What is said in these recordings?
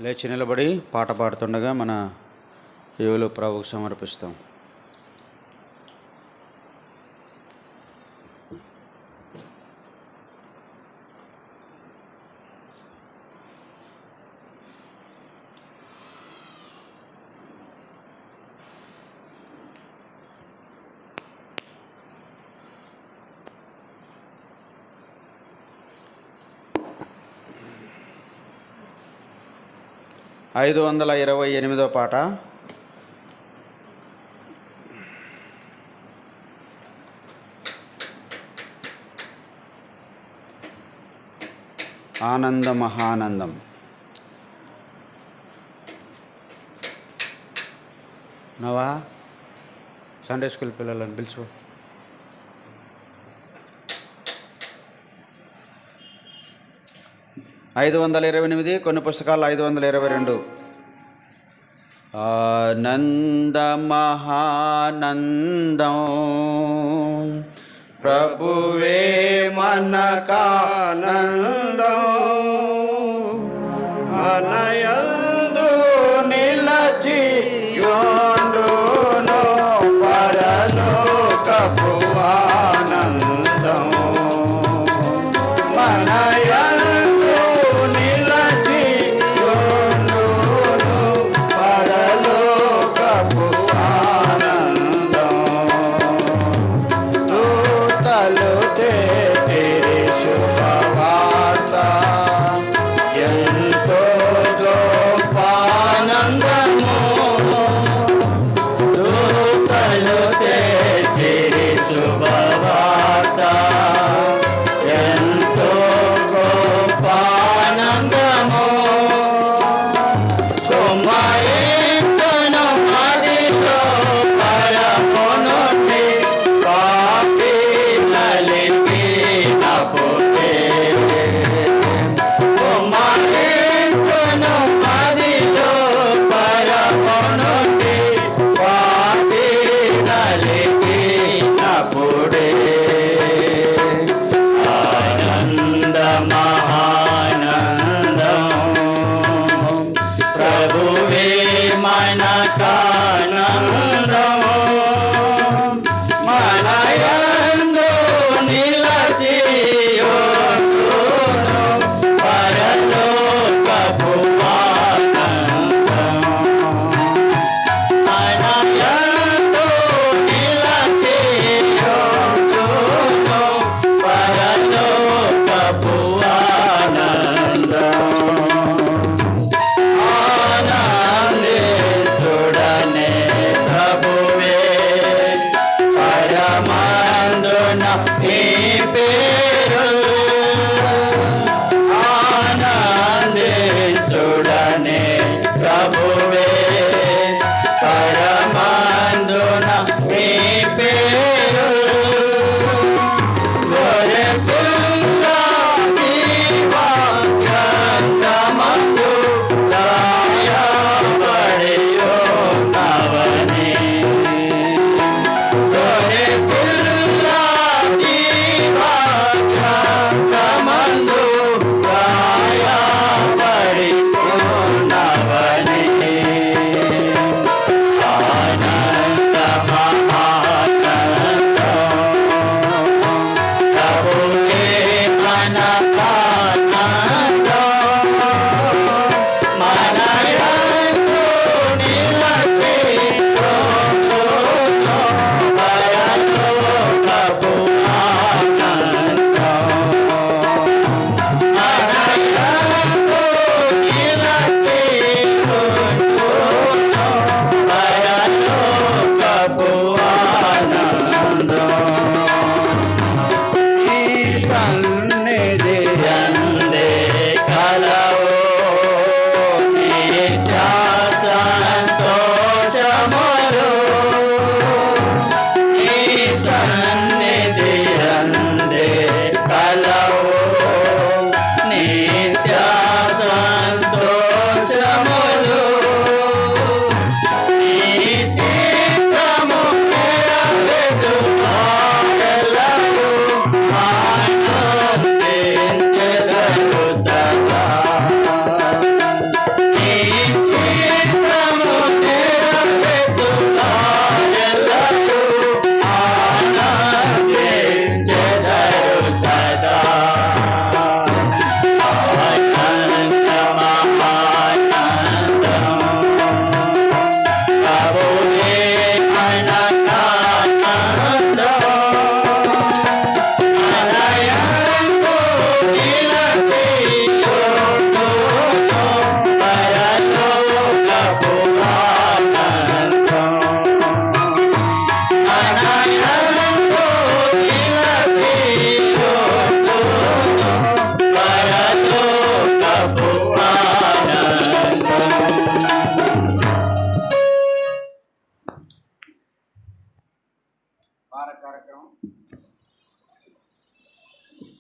లేచి నిలబడి పాట పాడుతుండగా మన ఏవులు ప్రభువుకు సమర్పిస్తాం. ఐదు 528 పాట. ఆనంద మహానందం. నవా సండే స్కూల్ పిల్లలను పిలుచు. ఐదు 528, కొన్ని పుస్తకాలు 522. ఆనంద మహానందం ప్రభువే మనకానందం, మనయందు నిలచి యోండును పరలోకపు ఆనందం. మనయందు నిలచి యోండును పరలోకపు ఆనందం. దూతలు తేరి శుభవార్త ఎంతో గొప్ప ఆనందము. దూతలు తేరి శుభవార్త ఎంతో గొప్ప ఆనందము. కుమారీతను మదిలో పరమునుండి పాపి నలిపి నపుటే. కుమారీతను మదిలో పరమునుండి పాపి నలిపి నపుడే. ఆనంద మహానందం ప్రభువే మనకానందం, మనయందు నిలచి యోండును పరలోకపు ఆనందం. మనయందు నిలచి యోండును పరలోకపు ఆనందం. ఆనందించుడనే ప్రభువే పరమానందున నీ పేరు. ఆనందించుడనే ప్రభువే పరమానందున నీ పేరు. గొర్రెపిల్ల జీవగ్రంథమందు రాయబడి ఉన్నవని. గొర్రెపిల్ల జీవగ్రంథమందు రాయబడి ఉన్నవని. ఆనంద మహానందం ప్రభువే మనకానందం, మనయందు నిలచి యోండును పరలోకపు ఆనందం. మనయందు నిలచి యోండును పరలోకపు ఆనందం. ఈ సన్నిధి అందే కలవో నిత్య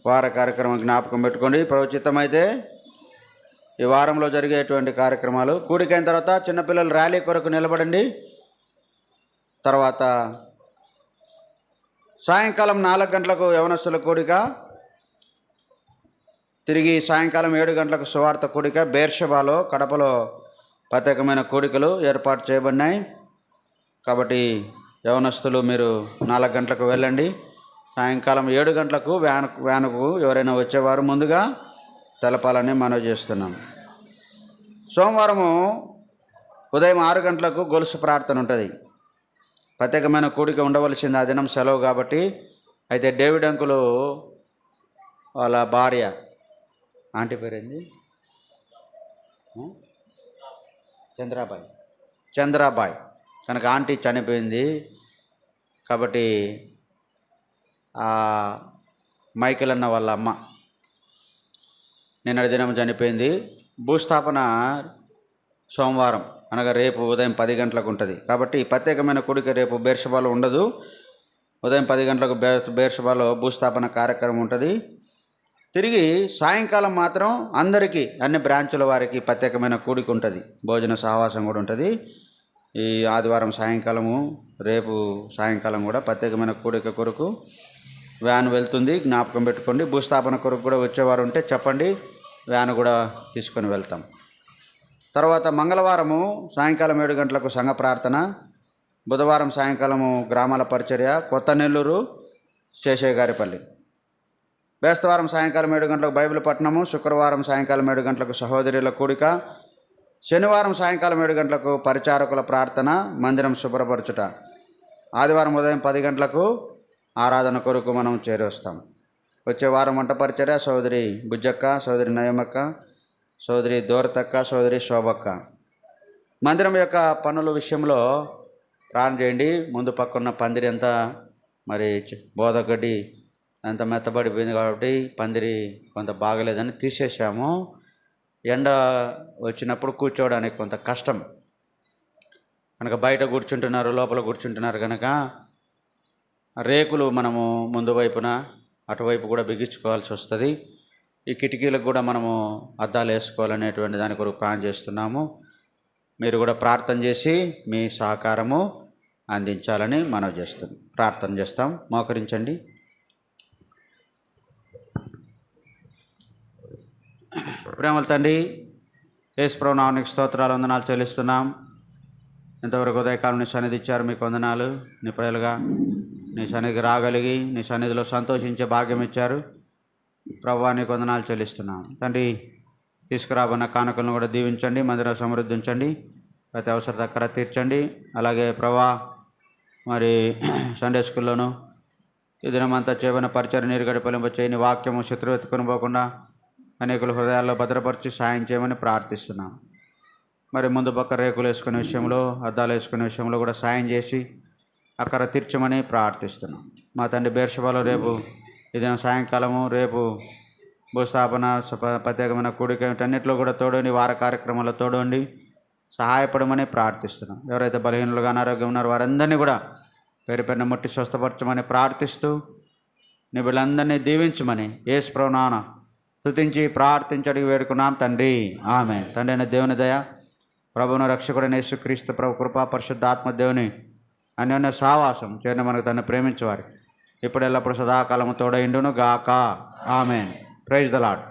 వార కార్యక్రమం జ్ఞాపకం పెట్టుకోండి. ప్రవచితమైతే ఈ వారంలో జరిగేటువంటి కార్యక్రమాలు. కూడికైన తర్వాత చిన్నపిల్లలు ర్యాలీ కొరకు నిలబడండి. తర్వాత సాయంకాలం 4 గంటలకు యవనస్తుల కూడిక, తిరిగి సాయంకాలం 7 గంటలకు సువార్త కూడిక. బేర్షెబాలో, కడపలో ప్రత్యేకమైన కూడికలు ఏర్పాటు చేయబడినాయి. కాబట్టి యవనస్తులు మీరు 4 గంటలకు వెళ్ళండి. సాయంకాలం 7 గంటలకు వ్యానుకు ఎవరైనా వచ్చేవారు ముందుగా తెలపాలని మనవి చేస్తున్నాం. సోమవారము ఉదయం 6 గంటలకు గొలుసు ప్రార్థన ఉంటుంది. ప్రత్యేకమైన కూడిక ఉండవలసింది, ఆ దినం సెలవు కాబట్టి. అయితే డేవిడ్ అంకులు వాళ్ళ భార్య, ఆంటీ పేరేంది, చంద్రాబాయ్ కనుక ఆంటీ చనిపోయింది. కాబట్టి మైకేల్ అన్న వాళ్ళ అమ్మ నిన్నటి దినం చనిపోయింది. భూస్థాపన సోమవారం అనగా రేపు ఉదయం 10 గంటలకు ఉంటుంది. కాబట్టి ప్రత్యేకమైన కూడిక రేపు బేర్షెబాలో ఉండదు. ఉదయం 10 గంటలకు బేర్షెబాలో భూస్థాపన కార్యక్రమం ఉంటుంది. తిరిగి సాయంకాలం మాత్రం అందరికీ, అన్ని బ్రాంచుల వారికి ప్రత్యేకమైన కూడిక ఉంటుంది. భోజన సహవాసం కూడా ఉంటుంది. ఈ ఆదివారం సాయంకాలము, రేపు సాయంకాలం కూడా ప్రత్యేకమైన కూడిక కొరకు వ్యాన్ వెళ్తుంది, జ్ఞాపకం పెట్టుకోండి. భూస్థాపన కొరకు కూడా వచ్చేవారు ఉంటే చెప్పండి, వ్యాన్ కూడా తీసుకొని వెళ్తాం. తర్వాత మంగళవారము సాయంకాలం 7 గంటలకు సంఘ ప్రార్థన, బుధవారం సాయంకాలము గ్రామాల పరిచర్య, కొత్త నెల్లూరు, శేషయ్యగారిపల్లి. బేస్తవారం సాయంకాలం 7 గంటలకు బైబిల్ పట్టణము, శుక్రవారం సాయంకాలం 7 గంటలకు సహోదరుల కూడిక, శనివారం సాయంకాలం 7 గంటలకు పరిచారకుల ప్రార్థన, మందిరం శుభ్రపరచుట. ఆదివారం ఉదయం 10 గంటలకు ఆరాధన కొరకు మనం చేరొస్తాం. వచ్చే వారం వంట పరిచర్య సోదరి బుజ్జక్క, సోదరి నయమక్క, సోదరి దోరతక్క, సోదరి శోభక్క. మందిరం యొక్క పనుల విషయంలో ప్రార్థన చేయండి. ముందు పక్కన్న పందిరి అంతా మరి బోధగడ్డి అంత మెత్తబడిపోయింది కాబట్టి పందిరి కొంత బాగలేదని తీసేసాము. ఎండ వచ్చినప్పుడు కూర్చోవడానికి కొంత కష్టం కనుక బయట కూర్చుంటున్నారు, లోపల కూర్చుంటున్నారు కనుక రేకులు మనము ముందు వైపున అటువైపు కూడా బిగించుకోవాల్సి వస్తుంది. ఈ కిటికీలకు కూడా మనము అద్దాలు వేసుకోవాలనేటువంటి దాని కొరకు ప్రార్థన చేస్తున్నాము. మీరు కూడా ప్రార్థన చేసి మీ సహకారము అందించాలని మనవి చేస్తాం. ప్రార్థన చేస్తాం. మోకరించండి. ప్రేమల తండ్రి, యేసు ప్రభువు నామమునకు స్తోత్రాలు, వందనాలు చెల్లిస్తున్నాం. ఇంతవరకు ఉదయకాలం నీ సన్నిధి ఇచ్చారు, మీకు వందనాలు. నీ ప్రజలుగా నీ సన్నిధికి రాగలిగి నీ సన్నిధిలో సంతోషించే భాగ్యం ఇచ్చారు. ప్రభువా నీకు వందనాలు చెల్లిస్తున్నాం. తండ్రి, తీసుకురాబడిన కానుకలను కూడా దీవించండి, మందిరం సమృద్ధించండి, ప్రతి అవసరం దగ్గర తీర్చండి. అలాగే ప్రభువా మరి సండే స్కూల్లోనూ ఈ దినమంతా చేయబడిన పరిచయం నీరు గడిపలింప చేయని వాక్యము శత్రువు ఎత్తుకొని పోకుండా అనేకుల హృదయాల్లో భద్రపరిచి సాయం చేయమని ప్రార్థిస్తున్నాం. మరి ముందు పక్క రేకులు వేసుకునే విషయంలో, అద్దాలు వేసుకునే విషయంలో కూడా సాయం చేసి అక్కడ తీర్చమని ప్రార్థిస్తున్నాం. మా తండ్రి, బేర్షెబాలో రేపు ఇదే సాయంకాలము, రేపు భూస్థాపన ప్రత్యేకమైన కూడిక వీటన్నిటిలో కూడా తోడండి, వార కార్యక్రమాల్లో తోడండి, సహాయపడమని ప్రార్థిస్తున్నాం. ఎవరైతే బలహీనులుగా అనారోగ్యం ఉన్నారో వారందరినీ కూడా పేరు పేరున ముట్టి స్వస్థపరచమని ప్రార్థిస్తూ నీ బిడ్డలందరినీ దీవించమని యేసు ప్రభువు నామమున స్తుతించి ప్రార్థించి అడిగి వేడుకున్నాం తండ్రి, ఆమేన్. తండ్రి అయిన దేవుని దయ, ప్రభువును రక్షకుడైన యేసుక్రీస్తు ప్రభు కృపా, పరిశుద్ధాత్మ దేవుని అన్యోన్య సావాసం చేరిన మనకు తను ప్రేమించేవారు ఇప్పుడు ఎల్లప్పుడు సదాకాలము తోడైండును గాక. ఆమేన్. Praise the lord.